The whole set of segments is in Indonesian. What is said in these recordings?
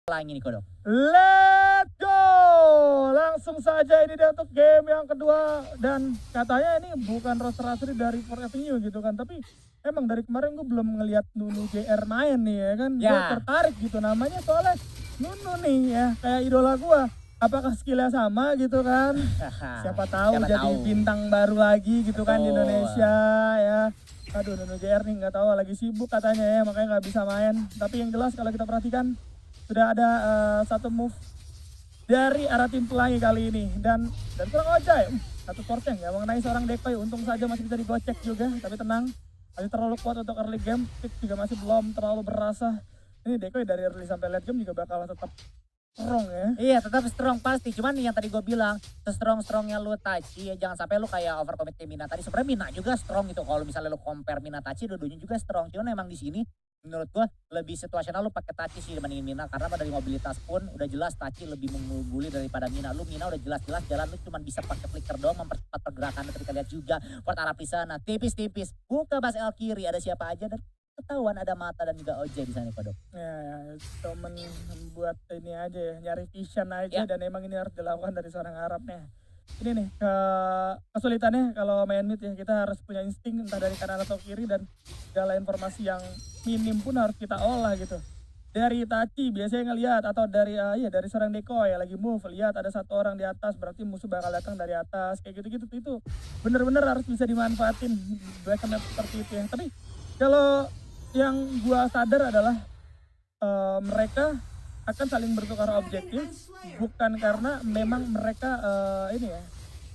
Pelangi nih Kodok. Let's go! Langsung saja ini dia untuk game yang kedua. Dan katanya ini bukan roster asli dari Fourth Avenue gitu kan. Tapi emang dari kemarin gue belum ngeliat Nunu JR main nih ya kan. Gue Ya. tertarik gitu namanya soalnya Nunu nih ya. Kayak idola gue. Apakah skillnya sama gitu kan. Siapa tahu Siapa jadi tahu. bintang baru lagi gitu kan di Betul. Indonesia ya. Aduh Nunu JR nih nggak tahu lagi sibuk katanya ya makanya nggak bisa main. Tapi yang jelas kalau kita perhatikan sudah ada satu move dari arah tim pelangi kali ini dan kurang ojai satu porteng ya mengenai seorang Dekoy, untung saja masih bisa digocek juga tapi tenang masih terlalu kuat untuk early game, pick juga masih belum terlalu berasa. Ini Dekoy dari early sampai late game juga bakal tetap strong ya. Iya tetap strong pasti, cuman yang tadi gue bilang se-strong-strongnya lu Tachi ya jangan sampai lu kayak overcommit ke Mina tadi. Sebenarnya Mina juga strong gitu kalau misalnya lu compare Mina Tachi dua-duanya juga strong. Cuman emang di sini menurut gue lebih situasional lu pakai Tachi sih dibandingin Mina karena dari mobilitas pun udah jelas Tachi lebih mengungguli daripada Mina. Lu Mina udah jelas-jelas jalan lu cuma bisa pakai flicker doang mempercepat pergerakan ketika lihat juga Fort Arab di sana tipis-tipis buka bas L kiri ada siapa aja dan ketahuan ada Mata dan juga Oje di sana Kodok. Ya, cuman buat ini aja ya, nyari vision aja Ya. dan emang ini harus dilakukan dari seorang Arabnya. Ini nih kesulitannya kalau main mid ya kita harus punya insting entah dari kanan atau kiri dan segala informasi yang minim pun harus kita olah gitu. Dari Tachi biasanya ngelihat atau dari iya dari seorang Dekoy ya lagi move lihat ada satu orang di atas berarti musuh bakal datang dari atas kayak gitu-gitu itu bener-bener harus bisa dimanfaatin black map seperti itu ya. Tapi kalau yang gua sadar adalah mereka akan saling bertukar objektif bukan karena memang mereka ini ya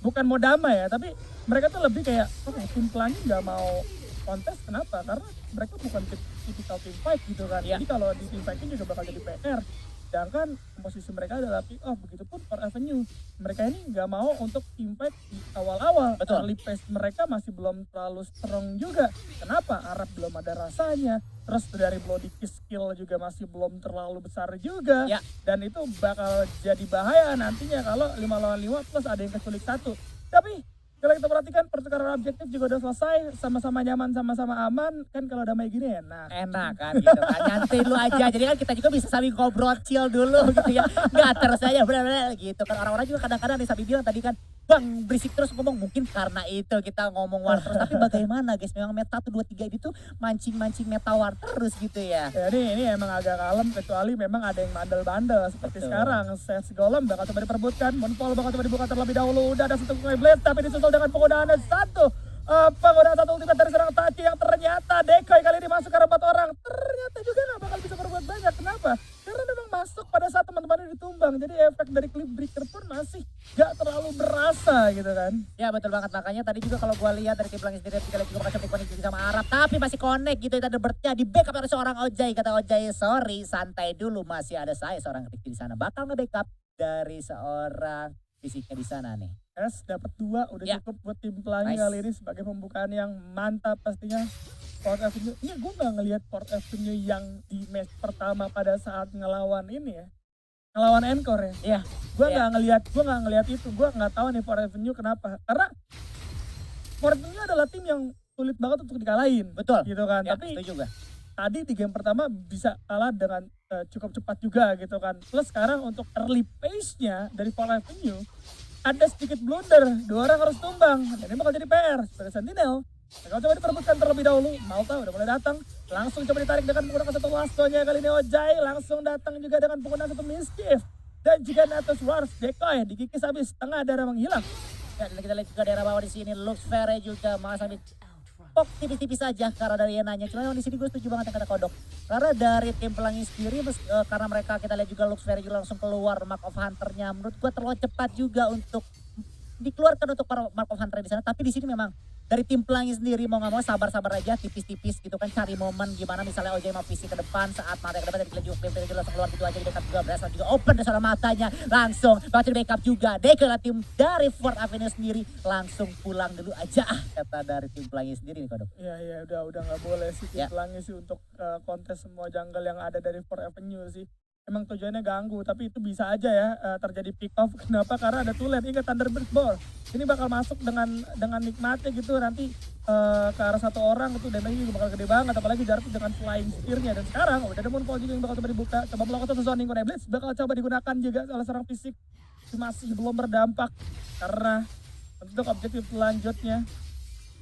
bukan mau damai ya tapi mereka tuh lebih kayak oke tim pelangi nggak mau kontes kenapa karena mereka bukan tipikal team fight gitu kan Iya. jadi kalau di team fight juga bakal jadi PR sedangkan posisi mereka adalah pick off begitupun for Avenue mereka ini nggak mau untuk team fight di awal-awal Betul. early phase mereka masih belum terlalu strong juga kenapa Arab belum ada rasanya terus dari bloody kiss skill juga masih belum terlalu besar juga Ya. dan itu bakal jadi bahaya nantinya kalau 5 lawan 5 plus ada yang keculik satu tapi kalau kita perhatikan pertukaran objektif juga udah selesai sama-sama nyaman sama-sama aman kan kalau damai gini enak Enak kan gitu kan, nyantai dulu aja. Jadi kan kita juga bisa sambil ngobrol chill dulu gitu ya. Nggak terus aja bener-bener gitu kan. Orang-orang juga kadang-kadang nih sambil bilang tadi kan, Bang berisik terus ngomong. Mungkin karena itu kita ngomong war terus. Tapi bagaimana guys, memang meta 1, 2, 3 itu mancing-mancing meta war terus gitu ya. ya ini emang agak kalem kecuali memang ada yang bandel-bandel seperti Betul. sekarang Seth Golem bakal coba diperbutkan Moonfall bakal coba dibuka terlebih dahulu udah ada satu blade tapi disusul dengan penggunaan penggunaan satu ultimate dari seorang Tachi yang ternyata Dekoy kali ini masuk ke 4 orang ternyata juga gak bakal bisa berbuat banyak kenapa? Karena memang masuk pada saat teman-temannya ditumbang jadi efek dari clip breaker pun masih gak terlalu berasa gitu kan Ya betul banget, makanya tadi juga kalau gua lihat dari tim Pelangi sendiri kita lihat juga bakal coba connect sama Arab tapi masih connect gitu ada bertnya di backup oleh seorang Ojai. Kata Ojai sorry santai dulu masih ada saya seorang Ricky di sana bakal nge-backup dari seorang fisiknya di sana nih. dapat 2 udah Ya. cukup buat tim pelangi Nice. kali ini sebagai pembukaan yang mantap pastinya. Fourth Avenue, ini gue gak ngelihat Fourth Avenue yang di match pertama pada saat ngelawan ini ya, ngelawan Encore ya. Iya. Gue Iya. gue nggak ngelihat itu, gue nggak tahu nih Fourth Avenue kenapa. Karena Fourth Avenue adalah tim yang sulit banget untuk dikalahin. Betul. Gitu kan. Ya, Tapi setuju juga. tadi di game pertama bisa kalah dengan cukup cepat juga gitu kan. Plus sekarang untuk early pace-nya dari Fourth Avenue ada sedikit blunder, 2 orang harus tumbang. Dan ini bakal jadi PR sebagai Sentinel. Mereka coba diperbutkan terlebih dahulu. Malta udah mulai datang. Langsung coba ditarik dengan menggunakan satu lastonya kali ini Ojai. Langsung datang juga dengan penggunaan satu mischief. Dan juga Natus Wars Dekoy dikikis habis tengah darah menghilang. Ya, dan kita lihat juga daerah bawah di sini Lux Ferre juga malah sambil pok tipis-tipis saja karena dari Yenanya. Cuma yang di sini gue setuju banget yang kata Kodok. Karena dari tim Pelangi sendiri karena mereka kita lihat juga Lux Ferre juga langsung keluar Mark of Hunter-nya. Menurut gue terlalu cepat juga untuk dikeluarkan untuk para Mark of Hunter di sana. Tapi di sini memang dari tim Pelangi sendiri mau nggak mau sabar-sabar aja tipis-tipis gitu kan cari momen gimana misalnya Ojai mau visi ke depan saat Mata ke depan dari juga klaim juga langsung keluar gitu aja di backup juga berasa juga open dari sana matanya langsung bakal di backup juga Dekoy tim dari Fourth Avenue sendiri langsung pulang dulu aja kata dari tim Pelangi sendiri nih Kodok. Iya udah nggak boleh sih tim Ya. Pelangi sih untuk kontes semua jungle yang ada dari Fourth Avenue sih. emang tujuannya ganggu, tapi itu bisa aja ya terjadi pick off. Kenapa? Karena ada Tulen. Ingat Thunderbird Ball. Ini bakal masuk dengan nikmatnya gitu nanti ke arah satu orang itu damage juga bakal gede banget, apalagi Jarvis dengan flying spear-nya. Dan sekarang udah ada Moonfall juga yang bakal coba dibuka, coba melakukan satu zoning Blitz bakal coba digunakan juga oleh seorang fisik. Masih belum berdampak karena untuk objektif selanjutnya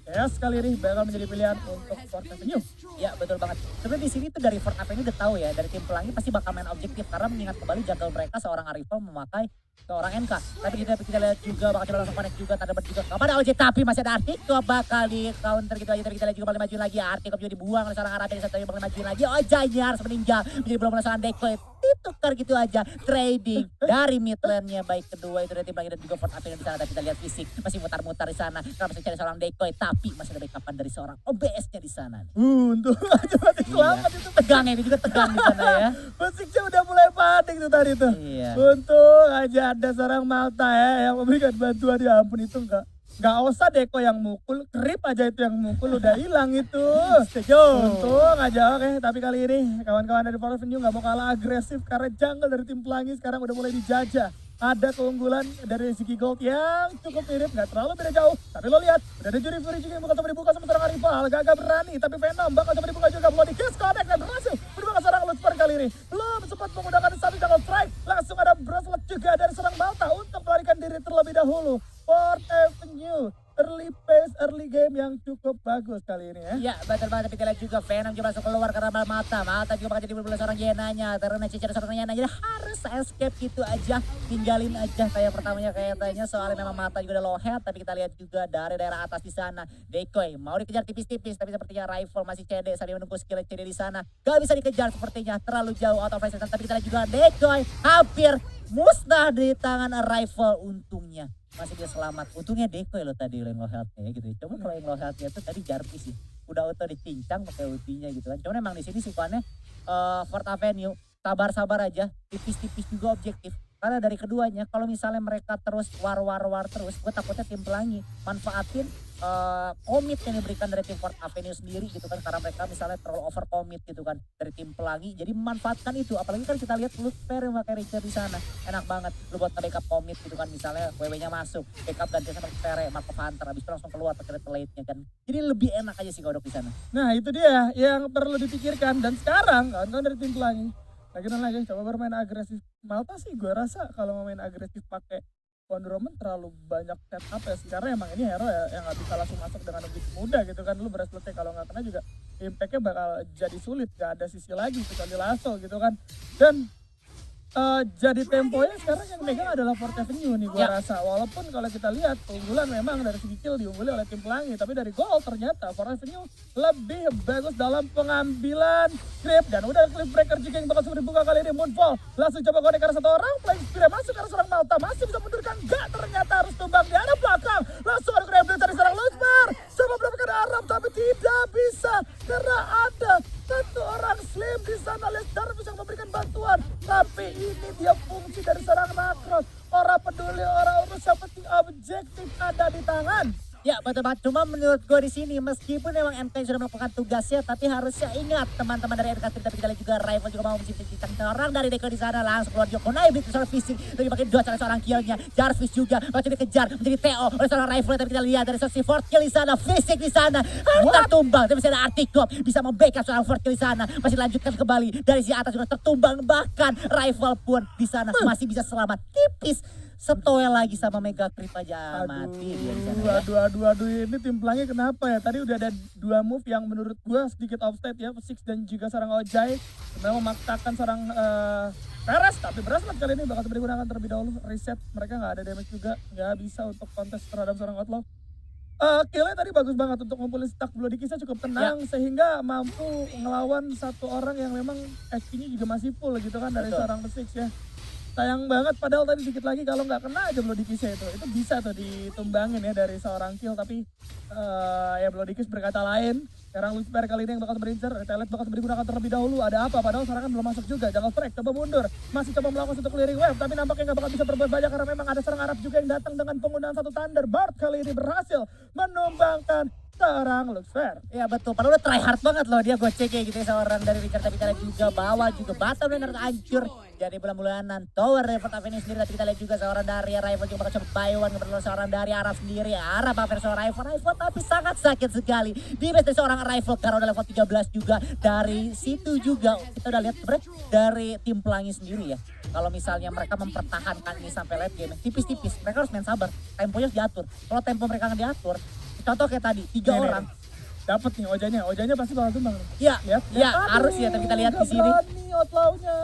sekali ini bakal menjadi pilihan untuk Fort Avenue. Ya betul banget. Sebenarnya di sini tuh dari Fort Avenue udah tahu ya, dari tim pelangi pasti bakal main objektif karena mengingat kembali jungle mereka seorang Arifel memakai seorang NK. Tapi kita lihat juga bakal coba langsung connect juga, Thunderbird juga kepada OJ, tapi masih ada Artikop bakal di counter gitu aja. Tapi kita lihat juga bakal majuin lagi, Artikop juga dibuang oleh seorang Arab yang satu bakal majuin lagi. Ojanya harus meninggal menjadi belum seorang Decoy. Ditukar gitu aja, trading dari mid lane-nya baik kedua itu dari tim pelangi dan juga Fort Avenue di sana. Tapi kita lihat fisik masih mutar-mutar di sana karena masih cari seorang Decoy, tapi masih ada backupan dari seorang OBS-nya di sana. Untung aja masih selamat itu. Tegang ya, ini juga tegang di sana ya. Musiknya udah mulai panik tuh tadi tuh. Iya. Untung aja ada seorang Malta ya yang memberikan bantuan. Ya ampun, itu nggak usah Deko yang mukul, Krip aja itu yang mukul udah hilang itu. Untung aja. Oke, tapi kali ini kawan-kawan dari Fort Avenue nggak mau kalah agresif karena jungle dari tim pelangi sekarang udah mulai dijajah. Ada keunggulan dari Ziggy Gold yang cukup mirip, nggak terlalu beda jauh. Tapi lo lihat, udah ada Juri Fury juga yang bakal coba dibuka sama seorang rival. Gak berani, tapi Venom bakal coba dibuka juga. Bloody Kiss connect dan berhasil menemukan seorang Lucifer kali ini. Belum sempat menggunakan satu jungle strike. Langsung ada bracelet juga dari seorang Malta untuk melarikan diri terlebih dahulu. Fort Avenue, early pace, early game yang cukup bagus kali ini ya. Iya betul banget, tapi kita lihat juga Venom juga masuk keluar karena Mata juga bakal jadi berbeda seorang Yenanya. Karena cicer seorang Yenanya harus escape gitu aja. Tinggalin aja kayak pertamanya kayaknya soalnya memang Mata juga udah low health. Tapi kita lihat juga dari daerah atas di sana. Decoy mau dikejar tipis-tipis tapi sepertinya Rifle masih CD sambil menunggu skill CD di sana. Gak bisa dikejar sepertinya, terlalu jauh out of range. Tapi kita lihat juga Decoy hampir musnah di tangan Rifle untungnya. Masih dia selamat. Untungnya Decoy loh tadi yang low health-nya ya gitu. Cuma kalau yang low health-nya itu tadi Jarvis sih. Udah auto dicincang pakai ultinya gitu kan. Cuman emang di sini sikuannya Fort Avenue sabar-sabar aja, tipis-tipis juga objektif. Karena dari keduanya kalau misalnya mereka terus war terus, gue takutnya tim pelangi manfaatin komit yang diberikan dari tim Fort Avenue sendiri gitu kan, karena mereka misalnya terlalu over commit gitu kan dari tim pelangi, jadi memanfaatkan itu. Apalagi kan kita lihat lu fair yang pakai Richard di sana, enak banget lu buat backup commit gitu kan, misalnya WW-nya masuk, backup ganti sama Fair, Marco Hunter, habis itu langsung keluar pakai late-nya kan, jadi lebih enak aja sih Godok di sana. Nah itu dia yang perlu dipikirkan. Dan sekarang kawan-kawan dari tim pelangi lagi coba bermain agresif. Malta sih gue rasa kalau mau main agresif pakai Wonder Woman terlalu banyak setup ya, karena emang ini hero ya yang gak bisa langsung masuk dengan begitu mudah gitu kan. Lu braceletnya kalau nggak kena juga impactnya bakal jadi sulit, gak ada sisi lagi kecuali lasso gitu kan. Dan jadi temponya sekarang yang megang adalah Fort Avenue nih gue rasa. Walaupun kalau kita lihat keunggulan memang dari segi kill diungguli oleh tim pelangi, tapi dari gol ternyata Fort Avenue lebih bagus dalam pengambilan grip. Dan udah cliff breaker juga yang bakal sudah dibuka kali ini. Moonfall langsung coba connect karena satu orang, flying spear masuk karena seorang Malta masih bisa mundurkan, enggak, ternyata harus tumbang di arah belakang. Langsung ada grab dari seorang Lucifer, coba mendapatkan Arab tapi tidak bisa karena ada satu orang Slim di sana. Les Jarvis yang memberikan bantuan, tapi ini dia fungsi dari seorang Nakros. Orang peduli, orang urus, yang penting objektif ada di tangan. Ya betul banget, cuma menurut gue di sini meskipun memang MK sudah melakukan tugasnya, tapi harusnya ingat teman-teman dari MK tim, tapi kita lihat juga Rival juga mau menciptakan orang dari Deko di sana, langsung keluar Joko naik itu seorang fisik, tapi pakai dua seorang killnya. Jarvis juga masih dikejar menjadi TO oleh seorang Rival, tapi kita lihat dari sisi Fort kill di sana, fisik di sana, tertumbang, tapi masih ada Artikop bisa membackup seorang Fort kill di sana, masih lanjutkan kembali dari si atas juga tertumbang, bahkan Rival pun di sana masih bisa selamat tipis. Setoel lagi sama Mega Creep aja mati dia di sana. Aduh, ini tim pelangi kenapa ya? Tadi udah ada dua move yang menurut gua sedikit offside ya, Six dan juga seorang Ojai. Sebenarnya memaksakan seorang Perez, tapi bracelet kali ini bakal digunakan terlebih dahulu. Reset, mereka nggak ada damage juga, nggak bisa untuk kontes terhadap seorang Outlaw. Killnya tadi bagus banget untuk ngumpulin stack Bloody Kiss-nya cukup tenang sehingga mampu ngelawan satu orang yang memang HP-nya juga masih full gitu kan dari seorang Six ya. Sayang banget padahal tadi dikit lagi kalau nggak kena aja Bloody Kiss-nya itu bisa tuh ditumbangin ya dari seorang kill, tapi ya Bloody Kiss berkata lain. Sekarang Lucifer kali ini yang bakal berincer, Telet bakal digunakan terlebih dahulu. Ada apa? Padahal serangan belum masuk juga. Jungle Strike coba mundur, masih coba melakukan satu clearing wave, tapi nampaknya nggak bakal bisa berbuat banyak karena memang ada serang Arab juga yang datang dengan penggunaan satu Thunderbird. Kali ini berhasil menumbangkan seorang Luxfer. Ya betul, padahal udah try hard banget loh dia goceknya gitu ya seorang dari Richard, tapi kita lihat juga bawah juga bottom lane harus hancur. Jadi bulan-bulanan tower River Avenue sendiri, tapi kita lihat juga seorang dari Rival juga bakal coba buy one kebetulan seorang dari Arab sendiri. Arab versus seorang Rival tapi sangat sakit sekali. Di base dari seorang Rival karena udah level 13 juga. Dari situ juga kita udah lihat sebenarnya dari tim Pelangi sendiri ya. Kalau misalnya mereka mempertahankan ini sampai late game tipis-tipis, mereka harus main sabar. Temponya harus diatur. Kalau tempo mereka nggak diatur, contoh kayak tadi 3 orang. Dapat nih Ojanya pasti bakal tumbang. Iya, Lihat. iya harus ya, tapi kita lihat di sini. Berani outlawnya.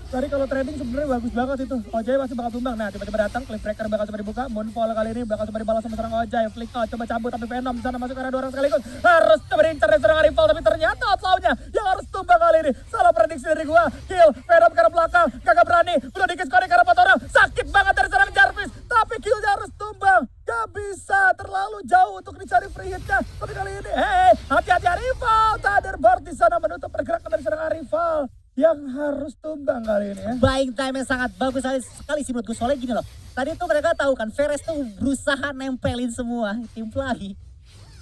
Tadi kalau trading sebenarnya bagus banget itu. Ojai pasti bakal tumbang. Nah, tiba-tiba datang Cliffbreaker bakal coba dibuka. Moonfall kali ini bakal coba dibalas sama serang Ojai. Flick out coba cabut tapi Venom di sana masuk karena 2 orang sekaligus. Harus coba diincar dari serang rival tapi ternyata outlawnya yang harus tumbang kali ini. Salah prediksi dari gua. Kill Venom ke arah belakang. Kagak berani. Udah dikis connect karena 4 orang. Sakit banget dari serang Jarvis. Tapi killnya harus tumbang. Gak bisa terlalu jauh untuk dicari free hitnya. Tapi kali ini, hati-hati rival. Thunderbird di sana menutup pergerakan dari serang rival yang harus tumbang kali ini ya. Buying time yang sangat bagus sekali sih menurut gue. Soalnya gini loh, tadi tuh mereka tahu kan Veres tuh berusaha nempelin semua tim Pelangi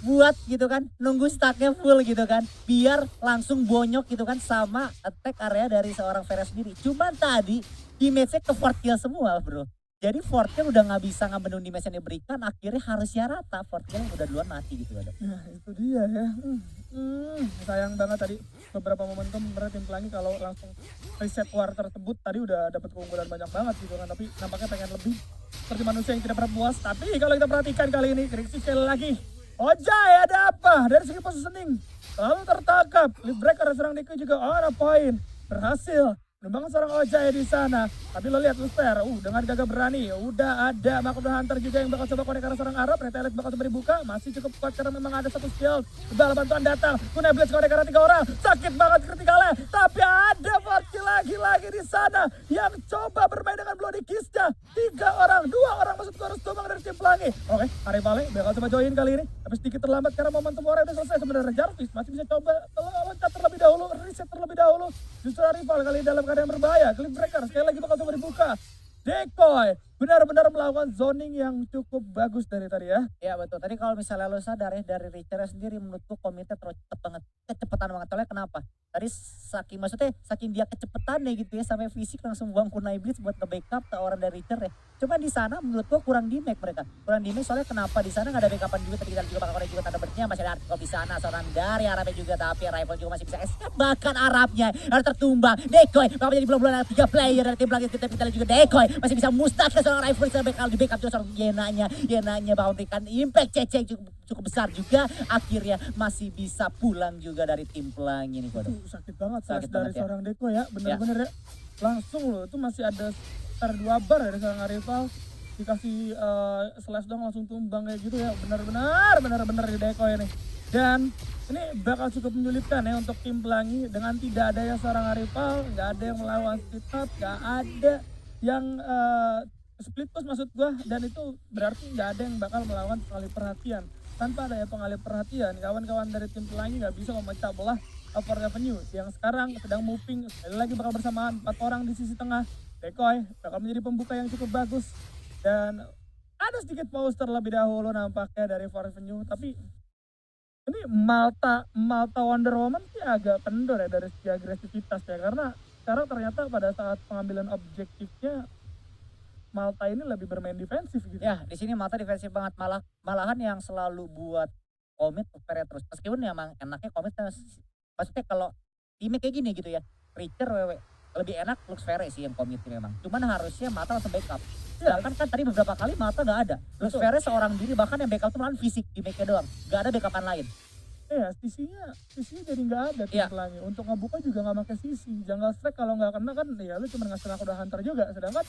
buat gitu kan, nunggu stacknya full gitu kan, biar langsung bonyok gitu kan sama attack area dari seorang Veres sendiri. Cuman tadi damage-nya ke 4 kill semua bro. Jadi 4 kill udah gak bisa ngambil damage yang diberikan, akhirnya harusnya rata 4 kill udah duluan mati gitu kan. Nah itu dia ya. Sayang banget tadi beberapa momentum bener tim Pelangi kalau langsung reset war tersebut tadi udah dapat keunggulan banyak banget gitu kan, tapi nampaknya pengen lebih seperti manusia yang tidak pernah puas. Tapi kalau kita perhatikan kali ini Krixi sekali lagi, Ojai ada apa dari segi positioning lalu tertangkap. Cliffbreaker serang Diko juga on a point, berhasil memang seorang Ojai di sana. Tapi lo lihat Luxfer, dengan gagah berani, udah ada Makhluk Hunter juga yang bakal coba connect karena seorang Arab. Retailer bakal coba dibuka, masih cukup kuat karena memang ada 1 skill. Udah bantuan datang, Kuna Blitz connect karena 3 orang, sakit banget kritikalnya. Tapi ada Forky lagi di sana yang coba bermain dengan Bloody Kiss-nya. 3 orang, 2 orang maksud gue harus tumbang dari tim Pelangi. Oke, Arivale bakal coba join kali ini, tapi sedikit terlambat karena momentum war udah selesai sebenarnya. Jarvis masih bisa coba loncat terlebih dahulu, reset terlebih dahulu. Justru Arivale kali ini dalam keadaan berbahaya. Cliffbreaker sekali lagi bakal coba dibuka. Decoy benar-benar melakukan zoning yang cukup bagus dari tadi ya. Ya betul, tadi kalau misalnya lo sadar ya dari Richard sendiri menurutku komitnya terlalu cepet banget. Kecepatan banget, soalnya kenapa? Tadi saking dia kecepatannya gitu ya, sampai fisik langsung buang kunai blitz buat nge-backup ke orang dari Richard ya. Cuma di sana menurutku kurang damage mereka. Kurang damage soalnya kenapa? Di sana nggak ada backupan juga, tadi kita juga bakal connect juga Thunderbirdnya masih ada Artiko di sana, seorang dari Arabnya juga, tapi Rival juga masih bisa escape. Bahkan Arabnya harus tertumbang. Decoy bakal menjadi bulan-bulan 3 player dari tim Pelangi. Kita lihat juga Decoy masih bisa musnah ke seorang Rival di backup juga seorang Yenanya bakal memberikan impact cecek cukup besar juga. Akhirnya masih bisa pulang juga dari tim Pelangi nih. Sakit banget Sakit dari banget, ya. seorang Deco ya, bener-bener ya. Langsung loh, itu masih ada sekitar 2 bar dari seorang rival. Dikasih slash dong langsung tumbang kayak gitu ya, bener-bener di Deco ini. Dan ini bakal cukup menyulitkan ya untuk tim Pelangi dengan tidak ada yang seorang rival, nggak ada yang melawan split up, nggak ada yang split push maksud gua, dan itu berarti nggak ada yang bakal melawan pengalih perhatian. Tanpa ada pengalih perhatian, kawan-kawan dari tim Pelangi nggak bisa memecah belah Upper Avenue yang sekarang sedang moving. Sekali lagi bakal bersamaan 4 orang di sisi tengah. Decoy bakal menjadi pembuka yang cukup bagus, dan ada sedikit pause terlebih dahulu nampaknya dari Forest Avenue. Tapi ini Malta Wonder Woman sih agak kendor ya dari segi agresivitas ya, karena sekarang ternyata pada saat pengambilan objektifnya Malta ini lebih bermain defensif gitu. Ya, di sini Malta defensif banget, malahan yang selalu buat komit Luxfer terus. Meskipun memang enaknya komit, maksudnya kalau timnya kayak gini gitu ya, Richard lebih enak Luxfer sih yang komit memang. Cuman harusnya Malta langsung backup. Sedangkan kan tadi beberapa kali Malta nggak ada. Luxfer seorang diri, bahkan yang backup tuh malahan fisik di make doang. Nggak ada backupan lain. Iya, sisinya jadi nggak ada tim Pelangi. Untuk ngebuka juga nggak pakai sisi. Jungle strike kalau nggak kena kan ya lu cuma ngasih Makhluk Hunter juga. Sedangkan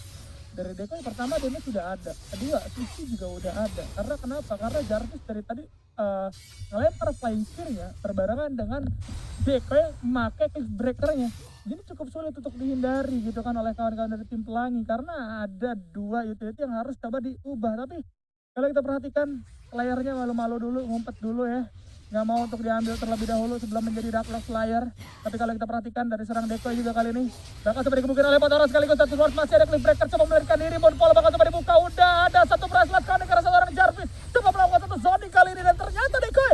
dari Decoy pertama damage sudah ada, kedua sisi juga udah ada. Karena kenapa? Karena Jarvis dari tadi ngelempar flying spear-nya berbarengan dengan Decoy memakai Cliffbreaker-nya. Jadi cukup sulit untuk dihindari gitu kan oleh kawan-kawan dari tim Pelangi, karena ada 2 utility yang harus coba diubah. Tapi kalau kita perhatikan layarnya malu-malu dulu, ngumpet dulu ya. Nggak mau untuk diambil terlebih dahulu sebelum menjadi Dark Lord Slayer. Tapi kalau kita perhatikan dari serang Decoy juga kali ini bakal coba dikemungkinan oleh 4 orang sekaligus. Satu Sword masih ada Cliffbreaker coba melarikan diri. Moonfall bakal coba dibuka. Udah ada 1 bracelet connect karena seorang Jarvis coba melakukan 1 zoning kali ini, dan ternyata Decoy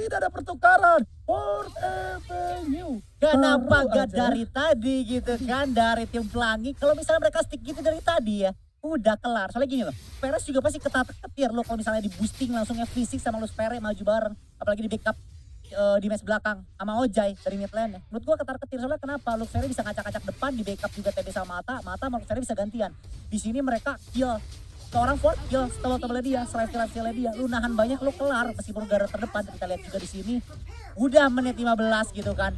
tidak ada pertukaran. Fourth Avenue. Kenapa Taruh gak aja. dari tadi gitu kan, dari tim pelangi. Kalau misalnya mereka stick gitu dari tadi ya, udah kelar. Soalnya gini loh, Perez juga pasti ketar-ketir loh kalau misalnya di boosting langsungnya fisik sama Lux Ferry maju bareng. Apalagi di backup di match belakang sama Ojai dari mid lane-nya. Menurut gua ketar-ketir soalnya kenapa? Lux Ferry bisa ngacak-ngacak depan, di backup juga TB sama Mata sama Lux Ferry bisa gantian. Di sini mereka kill. Seorang forward kill, setelah dia, life-nya dia. Lu nahan banyak, lu kelar meskipun garda terdepan. Kita lihat juga di sini udah menit 15 gitu kan,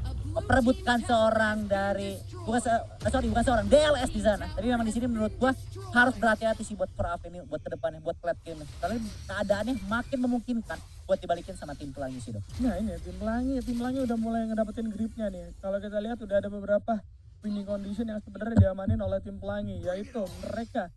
perebutkan seorang dari bukan seorang DLS di sana. Tapi memang di sini menurut gua harus berhati-hati sih buat for Avenue, buat kedepannya, buat late game. Karena keadaannya makin memungkinkan buat dibalikin sama tim pelangi sih dong. Nah ini ya, tim pelangi udah mulai ngedapetin gripnya nih. Kalau kita lihat udah ada beberapa winning condition yang sebenarnya diamanin oleh tim pelangi, yaitu mereka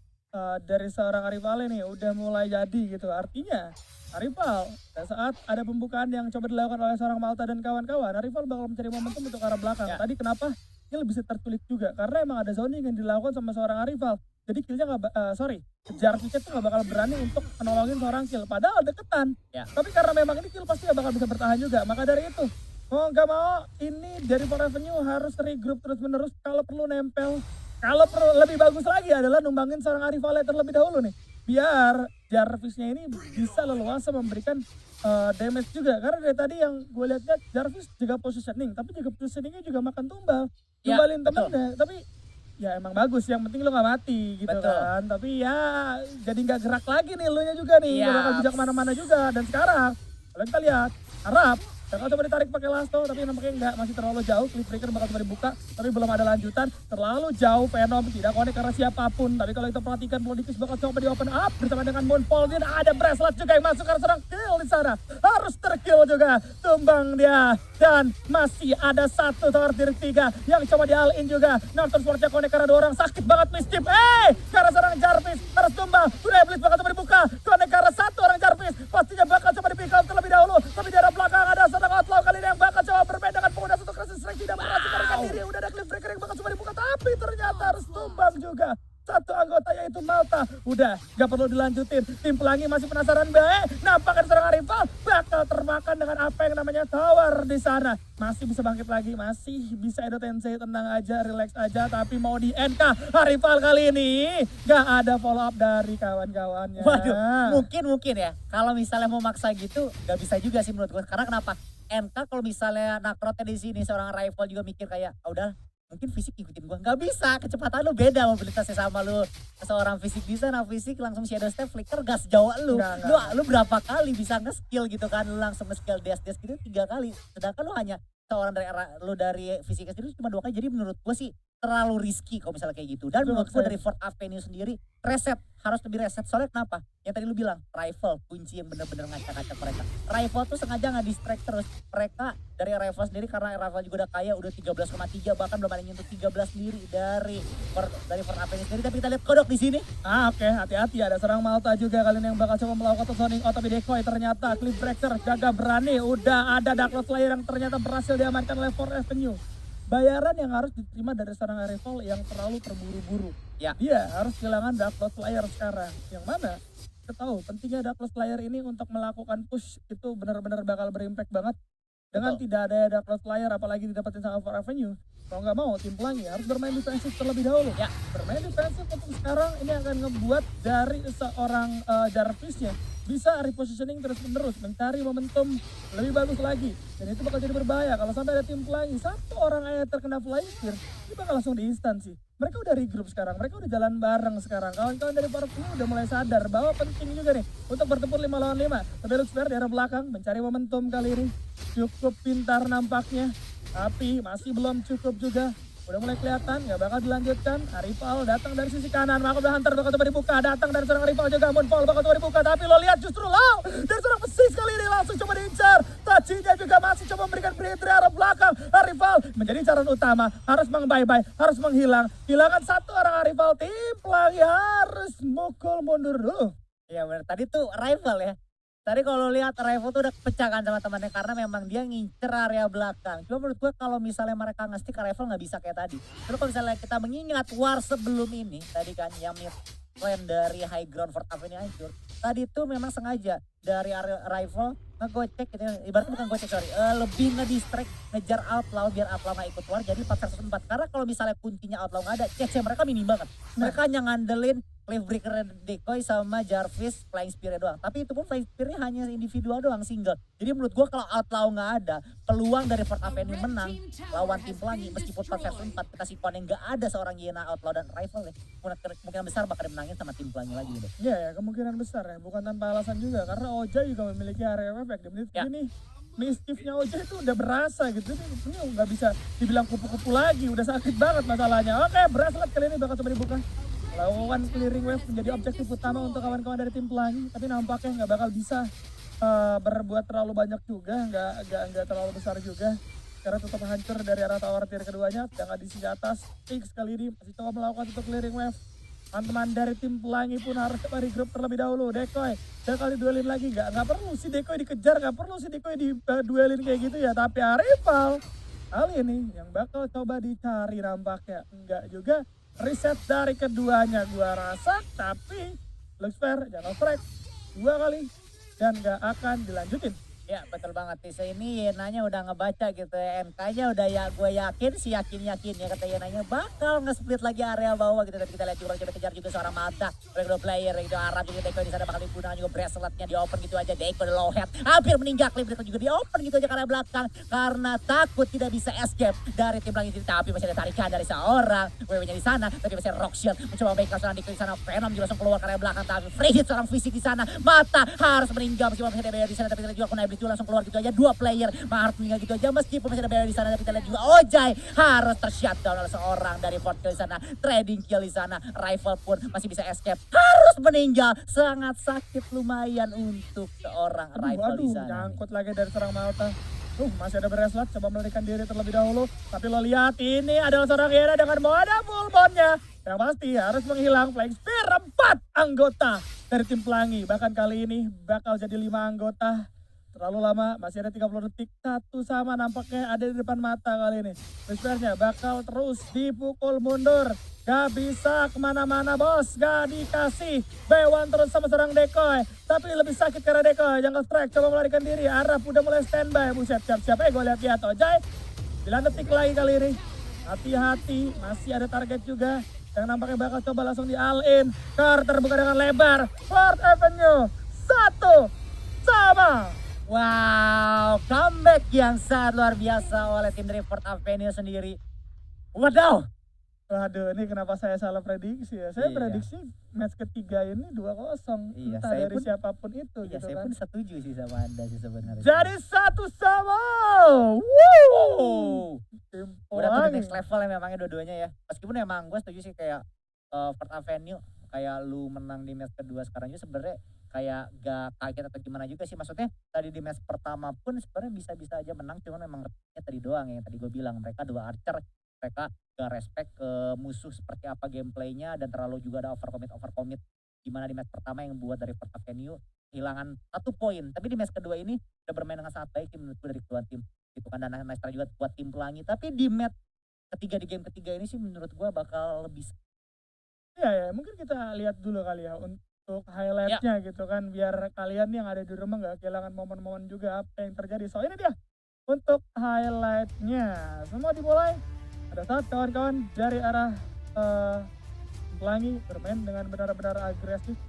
dari seorang Arifale nih udah mulai jadi gitu. Artinya Arifal pada saat ada pembukaan yang coba dilakukan oleh seorang Malta dan kawan-kawan, Arifal bakal mencari momentum untuk arah belakang. Ya. Tadi kenapa kill bisa terculik juga? Karena emang ada zoning yang dilakukan sama seorang Arifal. Jadi killnya Jarvisnya tuh gak bakal berani untuk menolongin seorang kill. Padahal deketan. Ya. Tapi karena memang ini kill pasti gak bakal bisa bertahan juga. Maka dari itu, mau gak mau ini dari For Avenue harus regroup terus menerus. Kalau perlu nempel. Kalau perlu lebih bagus lagi adalah numbangin seorang Arifale terlebih dahulu nih. Biar Jarvisnya ini bisa leluasa memberikan damage juga. Karena dari tadi yang gue lihatnya Jarvis juga positioning. Tapi juga positioningnya juga makan tumbal. Ya, Tumbalin betul. temennya. Tapi ya emang bagus, yang penting lu gak mati gitu Betul. kan. Tapi ya jadi gak gerak lagi nih lu nya juga nih. Iya. Gak bakal bisa kemana-mana juga. Dan sekarang kalau kita lihat Arab bakal coba ditarik pakai lasto, tapi nampaknya enggak, masih terlalu jauh. Cliff Breaker bakal coba dibuka, tapi belum ada lanjutan. Terlalu jauh, Venom tidak connect karena siapapun. Tapi kalau kita perhatikan, Polidikis bakal coba di open up bersama dengan Moonfall. Dan ada Bracelet juga yang masuk karena serang kill di sana. Harus terkill juga, tumbang dia. Dan masih ada satu tower tier 3 yang coba di all in juga. Northern Swordnya connect karena 2 orang, sakit banget Mischief. Karena serang Jarvis harus tumbang. Sudah Iblis bakal coba dibuka, connect karena 1 orang Jarvis. Pastinya bakal coba di pick up terlebih dahulu. Tapi di arah belakang ada seorang outlaw kali ini yang bakal coba bermain dengan pengguna satu krisis strike, tidak berhasil melarikan diri. Udah ada Cliff Breaker yang bakal coba dibuka, tapi ternyata harus tumbang juga. Satu anggota yaitu Malta. Udah gak perlu dilanjutin. Tim pelangi masih penasaran baik. Nampaknya seorang rival bakal termakan dengan apa yang namanya tower di sana. Masih bisa bangkit lagi, masih bisa Edo Tensei, tenang aja, relax aja. Tapi mau di NK rival kali ini gak ada follow up dari kawan-kawannya. Waduh, mungkin ya. Kalau misalnya mau maksa gitu, gak bisa juga sih menurut gue. Karena kenapa? NK kalau misalnya nakrotnya di sini seorang rival juga mikir kayak, udah mungkin fisik ikutin gua. Nggak bisa, kecepatan lu beda mobilitasnya sama lu. Seorang fisik di sana, fisik langsung shadow step, flicker gas jauh lu. Lu berapa kali bisa nge-skill gitu kan, lu langsung nge-skill dash gitu 3 kali. Sedangkan lu hanya seorang dari fisiknya sendiri cuma 2 kali. Jadi menurut gua sih terlalu risky kalau misalnya kayak gitu. Dan menurut gua dari Fourth Avenue sendiri, reset, harus lebih reset. Soalnya kenapa? Yang tadi lu bilang, rival, kunci yang bener-bener ngacak-ngacak mereka. Rival tuh sengaja nggak distract terus. Mereka dari rival sendiri, karena rival juga udah kaya, udah 13,3, bahkan belum ada yang nyentuh 13 sendiri dari Fourth Avenue sendiri. Tapi kita lihat kodok di sini. Oke, hati-hati, ada serang Malta juga kali ini yang bakal coba melakukan zoning out, tapi decoy ternyata Cliff Breaker gagah berani. Udah ada Dark Lord Slayer yang ternyata berhasil diamankan oleh Fourth Avenue. Bayaran yang harus diterima dari seorang rival yang terlalu terburu-buru. Ya. Dia harus kehilangan Dark Lord Slayer sekarang. Yang mana kita tahu pentingnya Dark Lord Slayer ini untuk melakukan push itu benar-benar bakal berimpact banget. Dengan Betul. tidak ada Dark Lord Slayer apalagi didapetin sama Fourth Avenue. Kalau nggak mau tim pelangi harus bermain defensif terlebih dahulu. Ya. Bermain defensif untuk sekarang ini akan ngebuat dari seorang Jarvisnya bisa repositioning terus menerus, mencari momentum lebih bagus lagi. Dan itu bakal jadi berbahaya kalau sampai ada tim pelangi. 1 orang aja terkena flying spear, ini bakal langsung di instan sih. Mereka udah regroup sekarang, mereka udah jalan bareng sekarang. Kawan-kawan dari Fourth ini udah mulai sadar bahwa penting juga nih untuk bertempur 5 lawan 5. Tapi Lux Ferry di arah belakang mencari momentum kali ini. Cukup pintar nampaknya, tapi masih belum cukup juga. Udah mulai kelihatan, gak bakal dilanjutkan. Rival datang dari sisi kanan, maka udah Hunter bakal coba dibuka. Datang dari seorang rival juga, Moonfall bakal coba dibuka. Tapi lo lihat justru Lau dari seorang pesis kali ini langsung coba diincar. Tachinya juga masih coba memberikan break dari arah belakang. Rival menjadi incaran utama, harus meng-bye-bye, harus menghilang. Hilangan 1 orang rival, tim pelangi harus mukul mundur dulu. Ya benar, tadi tuh rival ya. Tadi kalau lihat rival tuh udah kepecahkan sama temannya karena memang dia ngincer area belakang. Cuma menurut gue kalau misalnya mereka nge-stick rival nggak bisa kayak tadi. Terus kalau misalnya kita mengingat war sebelum ini, tadi kan yang mid lane dari high ground Fourth Avenue hancur. tadi tuh memang sengaja dari rival ngegocek gitu ya, ibaratnya bukan gocek sorry, lebih ngedistract ngejar outlaw biar outlaw nggak ikut war jadi 4 versus 4. Karena kalau misalnya kuncinya outlaw nggak ada, CC mereka minim banget. Nah, Mereka hanya ngandelin Cliffbreaker Decoy sama Jarvis Flying Spear doang. Tapi itu pun Flying Spear-nya hanya individual doang, single. Jadi menurut gua kalau outlaw nggak ada, peluang dari Fourth Avenue menang lawan tim pelangi meskipun 4 versus 4 kita sikonnya nggak ada seorang Yena outlaw dan rival ya. Kemungkinan besar bakal dimenangin sama tim pelangi lagi gitu. iya ya kemungkinan besar ya, bukan tanpa alasan juga karena Oja juga memiliki area efek di menit Ya. ini. Mischiefnya Oja itu udah berasa gitu, ini nggak bisa dibilang kupu-kupu lagi, udah sakit banget masalahnya. Oke, bracelet kali ini bakal coba dibuka. Lawan clearing wave menjadi objektif utama untuk kawan-kawan dari tim pelangi, tapi nampaknya nggak bakal bisa berbuat terlalu banyak juga, nggak terlalu besar juga. Karena tetap hancur dari arah tower tier keduanya, sedangkan di sisi atas, X kali ini masih coba melakukan untuk clearing wave. Teman-teman dari tim pelangi pun harus coba regroup terlebih dahulu. Decoy, bakal diduelin lagi nggak perlu si Decoy dikejar, nggak perlu si Decoy diduelin kayak gitu ya. Tapi rival kali ini yang bakal coba dicari nampaknya. Enggak juga, reset dari keduanya gua rasa, tapi Luxfer jangan strike 2 kali dan nggak akan dilanjutin. Ya betul banget, Tisa ini Yenanya udah ngebaca gitu ya, MK-nya udah ya gue yakin sih yakin ya kata Yenanya bakal nge-split lagi area bawah gitu. Dan kita lihat juga coba kejar juga seorang Mata, kedua player itu Arab juga Deco di sana bakal digunakan juga braceletnya di open gitu aja. Deco di low head hampir meninggal, Clip juga di open gitu aja karena belakang karena takut tidak bisa escape dari tim langit. Tapi masih ada tarikan dari seorang WW-nya di sana, tapi masih ada Rockshield mencoba backup seorang Deco di sana. Venom juga langsung keluar karena belakang, tapi free hit seorang fisik di sana. Mata harus meninggal meskipun masih ada Bayo di sana, tapi kita juga Kunai itu langsung keluar gitu aja. 2 player harus meninggal gitu aja meskipun masih ada Bayo di sana, tapi kita lihat juga Ojai harus tershutdown oleh seorang dari Fort Kill di sana. Trading kill di sana, rival pun masih bisa escape, harus meninggal. Sangat sakit lumayan untuk seorang rival di sana. Nyangkut lagi dari serang Malta. Masih ada bracelet, coba melarikan diri terlebih dahulu. Tapi lo lihat ini adalah seorang Yena dengan mode full bondnya. Yang pasti harus menghilang Flying Spear 4 anggota dari tim pelangi. Bahkan kali ini bakal jadi 5 anggota. Terlalu lama, masih ada 30 detik. Satu sama nampaknya ada di depan mata kali ini. Whispernya bakal terus dipukul mundur. Gak bisa kemana-mana bos, gak dikasih. B1 terus sama serang Decoy. Tapi lebih sakit karena Decoy. Jungle Strike coba melarikan diri. Arab udah mulai standby. Buset, siap-siap gue lihat Ojai. 9 detik lagi kali ini. Hati-hati, masih ada target juga. Yang nampaknya bakal coba langsung di all-in. Carter buka dengan lebar. Fourth Avenue, 1 sama. Wow, comeback yang sangat luar biasa oleh tim dari Fourth Avenue sendiri. Wadaw. Waduh, ini kenapa saya salah prediksi ya? Saya Iya. prediksi match ketiga ini 2-0. Iya, Entah saya dari pun- siapapun itu Iya, gitu saya kan. pun setuju sih sama Anda sih sebenarnya. Jadi 1 sama. Woo! Oh, Tim udah tuh the pelangi. next level ya memangnya dua-duanya ya. Meskipun emang gue setuju sih kayak Fourth Avenue kayak lu menang di match kedua sekarang juga sebenarnya kayak gak kaget atau gimana juga sih. Maksudnya tadi di match pertama pun sebenarnya bisa-bisa aja menang, cuman memang retaknya tadi doang yang tadi gue bilang. Mereka 2 archer, mereka gak respect ke musuh seperti apa gameplaynya dan terlalu juga ada overcommit gimana di match pertama yang buat dari Fourth Avenue kehilangan 1 poin. Tapi di match kedua ini udah bermain dengan sangat baik menurut gue dari kedua tim. Gitu kan, dan nice try juga buat tim pelangi. Tapi di match ketiga, di game ketiga ini sih menurut gue bakal lebih Iya ya, mungkin kita lihat dulu kali ya untuk highlightnya gitu kan. Biar kalian yang ada di rumah gak kehilangan momen-momen juga apa yang terjadi. So ini dia untuk highlightnya. Semua dimulai pada saat kawan-kawan dari arah pelangi bermain dengan benar-benar agresif.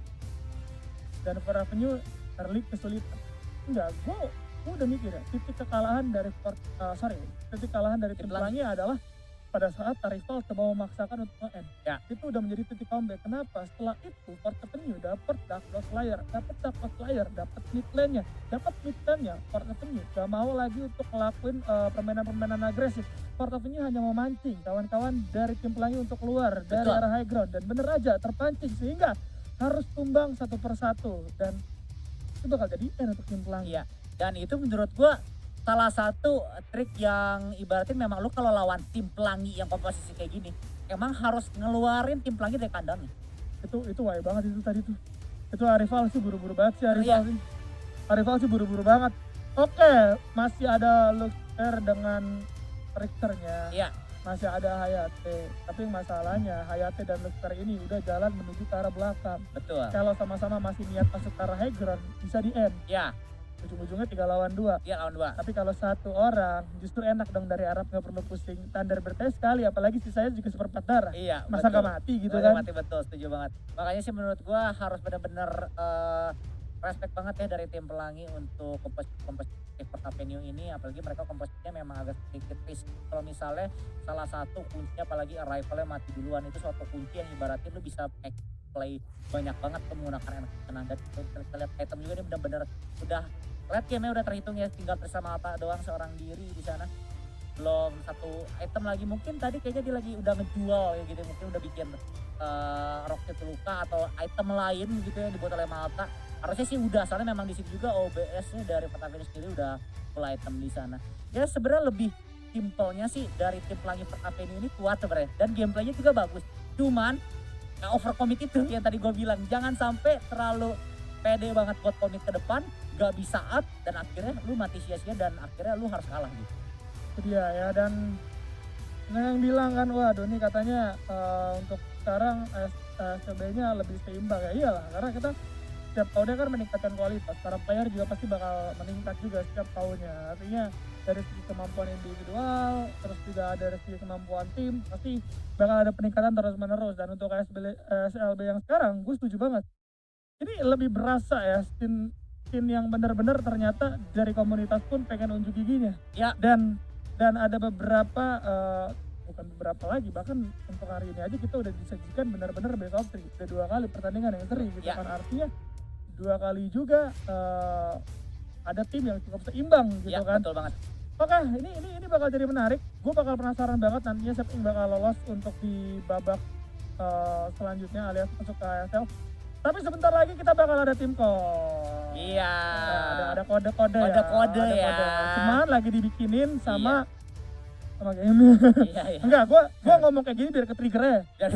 Dan Fourth Avenue early kesulitan. Enggak, gue udah mikir ya, titik kekalahan dari titik kalahan dari tim pelangi adalah pada saat rival coba memaksakan untuk nge-end. Ya. Itu udah menjadi titik comeback. Kenapa? Setelah itu Fourth Avenue dapat Dark Slayer, dapat mid lane-nya, dapat mid lane-nya. Fourth Avenue gak mau lagi untuk ngelakuin permainan-permainan agresif. Fourth Avenue hanya mau mancing kawan-kawan dari tim pelangi untuk keluar dari Betul. arah high ground, dan bener aja terpancing sehingga harus tumbang satu persatu, dan itu bakal jadi end untuk tim pelangi. Iya, dan itu menurut gua salah satu trik yang ibaratin memang lu kalau lawan tim pelangi yang komposisi kayak gini, emang harus ngeluarin tim pelangi dari kandangnya. Itu wae banget itu tadi tuh. Itu Arifal sih buru-buru banget sih Iya. Arifal sih buru-buru banget. Oke, masih ada Luxfer dengan Richternya. Iya, masih ada Hayate. Tapi masalahnya Hayate dan Luxfer ini udah jalan menuju ke arah belakang. Betul. Kalau sama-sama masih niat masuk ke arah high ground, bisa di end. Ya, Ujung-ujungnya 3 lawan 2. dia lawan 2. Tapi kalau satu orang justru enak dong dari Arab, nggak perlu pusing. Thunder bertanya sekali, apalagi sisanya juga seperempat darah. Iya, Masa betul. nggak mati gitu Nggak kan? mati, betul, setuju banget. Makanya sih menurut gua harus benar-benar respect banget ya dari tim Pelangi untuk kompetitif Pertap Venue ini, apalagi mereka kompetisinya memang agak sedikit risk. Kalau misalnya salah satu kuncinya apalagi arrivalnya mati duluan, itu suatu kunci yang ibaratin lu bisa make play banyak banget tuh menggunakan enak tenang. Dan kita lihat item juga ini benar-benar udah late game-nya udah terhitung ya, tinggal bersama apa doang seorang diri di sana. Belum satu item lagi, mungkin tadi kayaknya dia lagi udah ngejual ya gitu, mungkin udah bikin roket luka atau item lain gitu yang dibuat oleh Malta. Harusnya sih udah, soalnya memang di situ juga OBS-nya dari Pertap Venue sendiri udah full item di sana. Ya sebenarnya lebih simpelnya sih dari tim Pelangi Pertap Venue ini kuat sebenarnya, dan gameplaynya juga bagus. Cuman nggak overcommit itu yang tadi gue bilang, jangan sampai terlalu pede banget buat komit ke depan, gak bisa up dan akhirnya lu mati sia-sia dan akhirnya lu harus kalah gitu. Itu dia ya, dan yang bilang kan, waduh nih katanya untuk sekarang SCB-nya lebih seimbang ya. Iyalah, karena kita setiap tahunnya kan meningkatkan kualitas, para player juga pasti bakal meningkat juga setiap tahunnya. Artinya dari segi kemampuan individual, terus juga ada dari segi kemampuan tim, pasti bakal ada peningkatan terus menerus. Dan untuk SLB yang sekarang, gue setuju banget. Ini lebih berasa ya, scene yang benar-benar ternyata dari komunitas pun pengen unjuk giginya. Ya. Dan ada beberapa, bukan beberapa lagi, bahkan untuk hari ini aja kita udah disajikan benar-benar best of 3. Udah 2 kali pertandingan yang seri gitu Ya. kan, artinya 2 kali juga ada tim yang cukup seimbang gitu Ya, kan. betul banget. Oke, ini bakal jadi menarik. Gue bakal penasaran banget nantinya siapa yang bakal lolos untuk di babak selanjutnya alias masuk ke ASL. Tapi sebentar lagi kita bakal ada tim call. Iya. Ada kode-kode ya. Kode-kode Ada ya. Cuman lagi dibikinin sama game. Iya, iya. Enggak, gua ngomong kayak gini biar ke trigger ya. Biar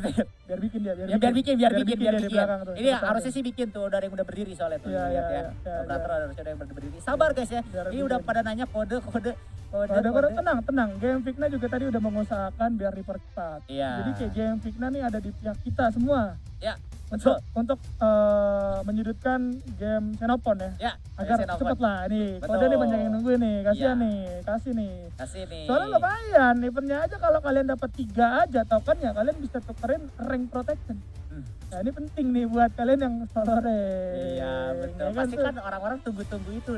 Biar bikin dia, ya, biar bikin. dia di belakang tuh. Ini cepetan harusnya tuh. sih bikin tuh dari yang udah berdiri soalnya tuh. Iya, Lihat iya, ya. iya, Operator iya. harusnya ada yang berdiri. Sabar guys ya. Biar Ini udah bikin. pada nanya kode. Kode tenang. Game Fikna juga tadi udah mengusahakan biar dipercepat. Iya. Jadi kayak Game Fikna nih ada di pihak kita semua. Ya, Untuk menyudutkan game Xenopon ya. Ya, Agar Xenopon. cepet lah nih. Betul. Kode nih banyak yang nungguin nih. Kasihan Iya. nih. Kasih nih. Kasih nih. Soalnya lumayan, eventnya aja kalau kalian dapat 3 aja tokennya, kalian bisa tukerin rank protection. Nah ini penting nih buat kalian yang solo rank. Iya, betul. Ya kan Pasti tuh? kan orang-orang tunggu-tunggu itu.